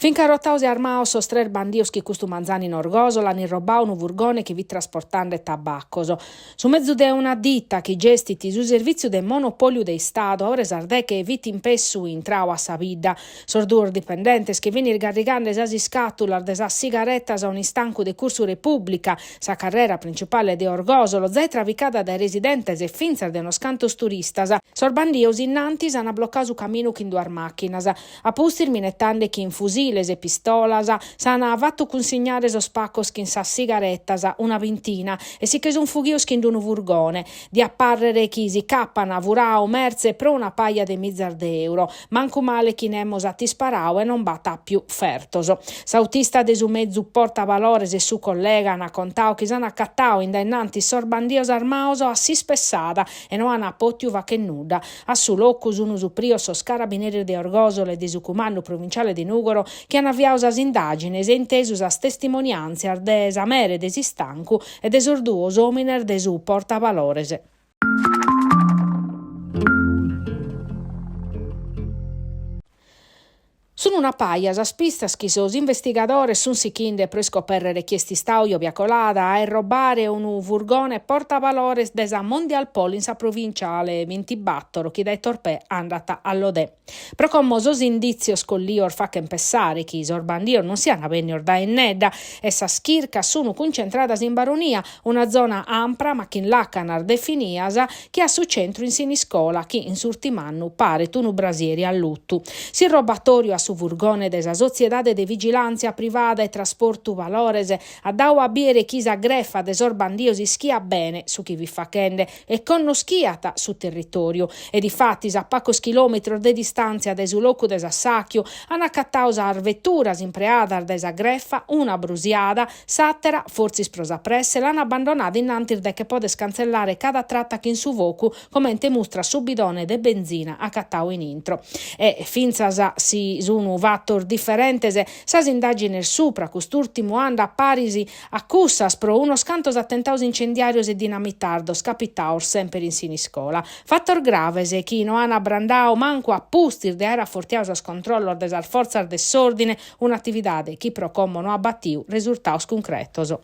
Finca rottausi armaos sostrer bandios chi custu manzani in Orgosola, in robau un vurgone che vi trasportande tabaccoso. Su mezzo de una ditta che gestiti su servizio del monopolio dei Stato, ora sarde che viti in pessu in trao a Sabidda, sordur dipendentes che viene garrigando esasi scattular desa sigarettas a un istanco de curso Repubblica, sa carrera principale de Orgosolo, zai travicata dai residentes e finzer de uno scantos turistas. Sor bandios innantis hanno bloccato su cammino che induar macchinas, a pustir minettande che in fusiles e pistolas, s'hanno fatto consegnare so spaccos che in sa sigarettas, una ventina, e si che un fughios che in un vurgone, di apparrere chi si cappana, vurao, merze pro una paia de mizzar de euro, manco male chi nemos atti sparao e non batta più fertoso. Sautista de su mezzu porta valores e su collega hanno contao che s'hanno accattao indennanti sor bandios armaoso a si spessada e non hanno potiu va che nuda. A su locus unu su prio sos carabinieri de Orgosolo e di su comando provinciale di Nugoro che hanno avviato as indagines e intesus as testimonianze de sa mere de sistancu e de sorduos ominer de su portavalores. Sono una paia, sa pistas che sos investigadores sun sichinde pro scoperrere chiesti stauio viacolada e robare un furgone portavalores desa Mondial Pol in sa provinciale 20 battoro che dai torpè andata all'Odè. Pro come sos indizios collior fa che impessare che i sorbandio non siano venior da ennedda e sa schirca sono concentradas in Baronia, una zona ampra ma che in l'acanar definias che ha su centro in siniscola che in surtimannu pare tunu brasieri all'uttu. Si robatorio a su furgone desa Sociedade de Vigilanza Privada e Trasportu Valores a dau a biere chi s'aggreffa de sorbandiosi schia bene su chi vi facende e connoschiata su territorio e di fatti a pacos chilometro de distanza de su locu desa sacchio hanno accattausa arvetturas impreadar desa greffa una brusiada sattera forsis prosa presse l'hanno abbandonata innantir de che pode scancellare cada tratta che in su vocu come te mostra su bidone de benzina accattau in intro e finzasa si su un vattor differentese sas indagines supra quest'ultimo anno a Parisi accussas pro uno scantos attentaus incendiarios e dinamitardos capitaur sempre in siniscola. Fattor graves e chi no hanno abrandao manco a pustir de era fortiaus as controllor des al forzar dess'ordine un'attividade chi pro como no abbattiu resultaus concretos.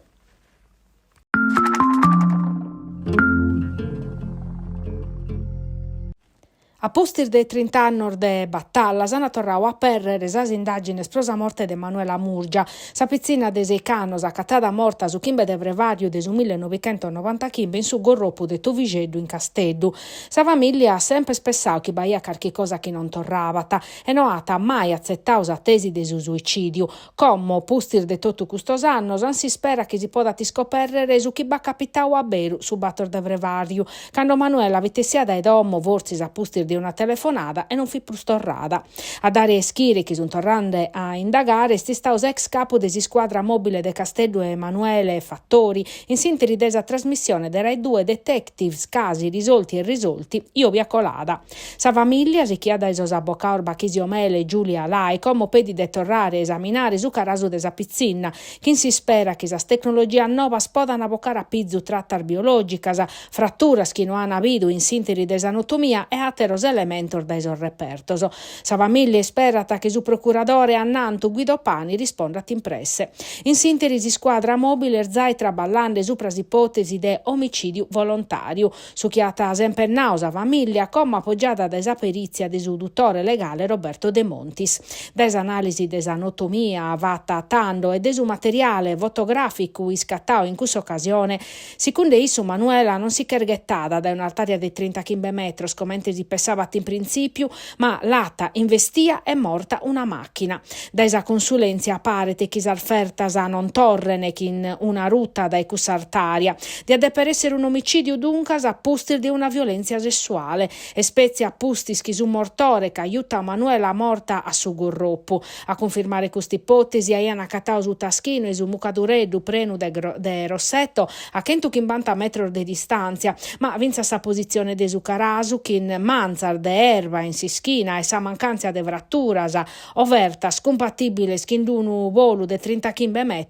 A postir de 30 anni de battaglia s'hanno torrau a perrere sas indagines pro sa morte de Manuela Murgia, sa pizzina de Seicanos accattada morta su chimbe de brevario de su 1995 in su gorropu de Tovigeddu in Casteddu. Sa famiglia ha sempre spessau chi baia carchi cosa che non torravata e no ata mai accettau sa tesi de su suicidio. Como postir de totu custos annos an si spera che si podati scoperrere su chi ba capitau a Beru su battor de brevario, cando Manuela vitessia dai domo vorsis a postir di una telefonata e non fi più storrada. A dare e schiri che sono tornando a indagare sti staus ex capo desi squadra mobile de Casteddu Emanuele Fattori in sintesi desa trasmissione de Rai 2 Detectives casi risolti e risolti io via colada. Sa famiglia si chiada esos abbocaur Bachisio Mele e Giulia Lai come pedi de torrare e esaminare su carasu desa pizzina chi si spera che sa tecnologia nova spodano abboccare a pizzu trattar biologicas fratturas chi no hanno avuto in sintesi desa anatomia e ateros elementor da esos repertos. Sa famiglia sperata che su procuratore Annantu Guido Pani risponda impresse. In sintesi squadra mobile zai traballande su pras ipotesi de omicidio volontario, su chiata sempre nausa famiglia come appoggiata da esa perizia de su dottore legale Roberto De Montis. Des analisi des anatomia fatta tando e de su materiale fotografico iscattao in questa occasione, secondo isso Manuela non si cherghettata da un'altaria di 30 km come si pensava in principio, ma l'ata investia è morta una macchina. Da esa consulenza parete che s'alfertas a non torrene in una ruta da ecusartaria, di ad per essere un omicidio duncas a pustir di una violenza sessuale e spezia a pustis chi su mortore che aiuta Manuela morta a su gorroppo. A confermare questa ipotesi aiana catau su taschino e su mucadureddu prenu de Rossetto a 150 metri di distanza, ma vinza sa posizione de su carasu che in manza de erba in sischina e sa mancanza de fratturas overtas compatibile schindunu volu de 30 km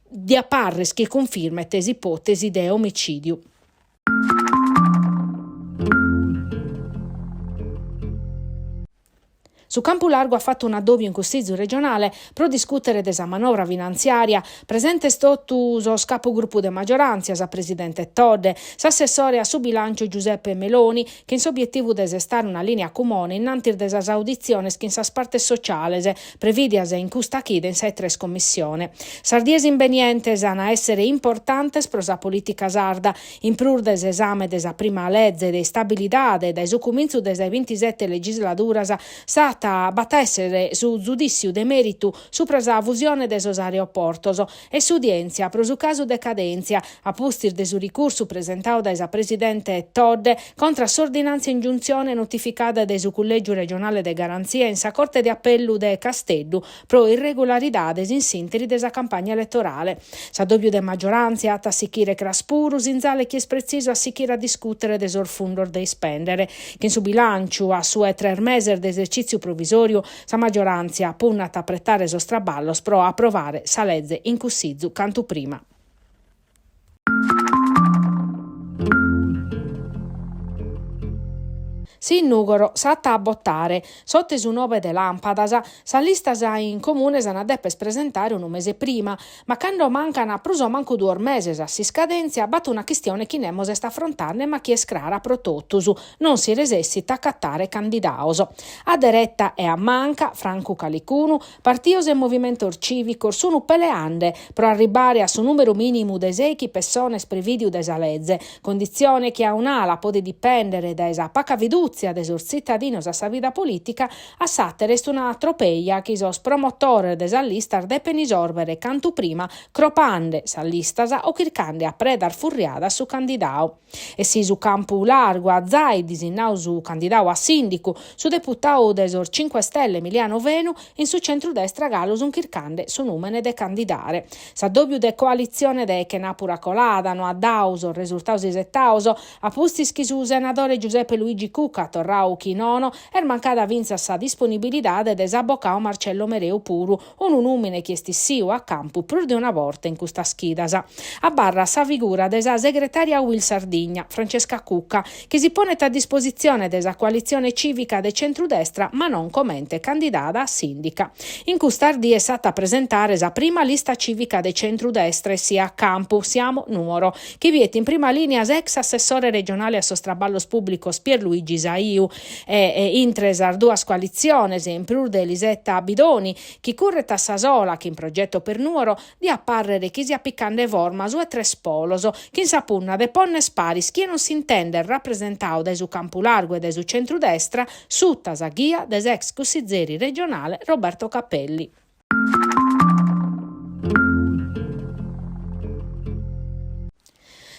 di apparres che conferma tesi ipotesi de omicidio. Su Campo Largo ha fatto un addobbio in Consiglio regionale pro discutere desa manovra finanziaria, presente stottuso capogruppo de maggioranza, sa presidente Todde, s'assessore a su bilancio Giuseppe Meloni, che in suo obiettivo desestare una linea comune innanti desas audizioni che in sa parte sociale, previdiase in custa chide in sei tre commissione. Sardiesi inveniente sana essere importante prosa politica sarda, in prur des esame desa prima legge de stabilidade da esucuminzu desa 27 legislaturas stata essere su giudizio de meritu su prasa fusione desos aeroportos e su udienzia pro su caso de cadenzia a postir de su ricurso presentato da esa presidente Todde contra s'ordinanza ingiunzione notificata de su collegio regionale de garanzia in sa corte de appello de Casteddu pro irregolaridades in sinteri desa campagna elettorale. Sa doppio de maggioranza atta sichire craspurus in zale chi es preciso a sichire a discutere desor fundor de spendere che in su bilancio a sue 3 mesi d'esercizio provvisorio sa maggioranza punnata a prettare so straballos pro approvare sa legge in cussizzu cantu prima. Si Nugoro s'atta a bottare, sotto su 9 de lampadas, sa lista in comune s'ana deppes presentare un mese prima, ma quando mancano pruso manco 2 mesi a si scadenzia, batto una questione chi nemos est affrontarne ma chi escrara pro tottusu, non si resessita a cattare candidaoso. A deretta e a manca, Franco Calicunu, partios e movimento civico sunu peleande pro arribare a su numero minimo de 6 persone previdiu desa legge, condizione che a un'ala pode dipendere da esa paca viduzia desor cittadinos a sa vida politica, a sattere est una tropeia che sos promotore desa lista depen isorbere cantu prima cropande sa listasa o chircande a predar furriada su candidao. E si su Campo Largo a Zai disinnau su candidao a sindicu, su deputau desor 5 Stelle Emiliano Venu, in su centrodestra galus un chircande su numene de candidare. Sa doppio de coalizione de che napura coladano a dauso risultaus isettauso a pustis chi su senatore Giuseppe Luigi Cucca torrau chinono mancada vinza sa disponibilità de desabbocao Marcello Mereu puru un numine chiestissiu a campo pur di una volta in custa schidasa. A barra sa figura desa segretaria Will Sardigna, Francesca Cucca, che si pone a disposizione desa coalizione civica de centrodestra ma non commente candidata a sindica. In custardì è stata presentare sa prima lista civica de centrodestra e sia a campo siamo numero, che viete in prima linea ex assessore regionale a sostraballos pubblico Pierluigi Saiu e intresar duas coaliziones in prur de Elisetta Bidoni, chi curreta Sasola che in progetto per numero di apparrere chi si appiccande forma su e 3 spoloso, che in sapunna de ponne sparis chi non si intende rappresentao da su Campo Largo e da su centrodestra, su tasaghia des ex consiglieri regionale Roberto Cappelli.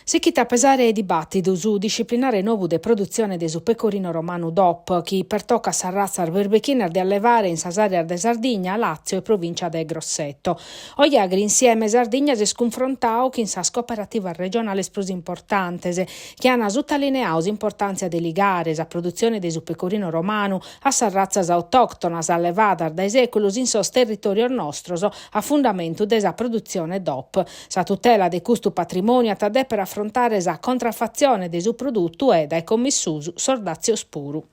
Si chita pesare e dibattito su disciplinare nuovo de produzione de su pecorino romano DOP, chi per tocca sa razza verbechiner de allevare in Sasaria de Sardegna, Lazio e provincia de Grosseto. Oiagri insieme Sardegna si sconfrontao che in sa cooperativa regionale sprusi importante, che hanno sottolineato l'importanza de ligare sa produzione de su pecorino romano a sa razza autoctonas allevata da secoli in sos territorio nostro a fondamento de sa produzione DOP. Sa tutela de custo patrimonio a tadè per affrontare la contraffazione dei suoi prodotti e dai commissusi Sordazio Spuru.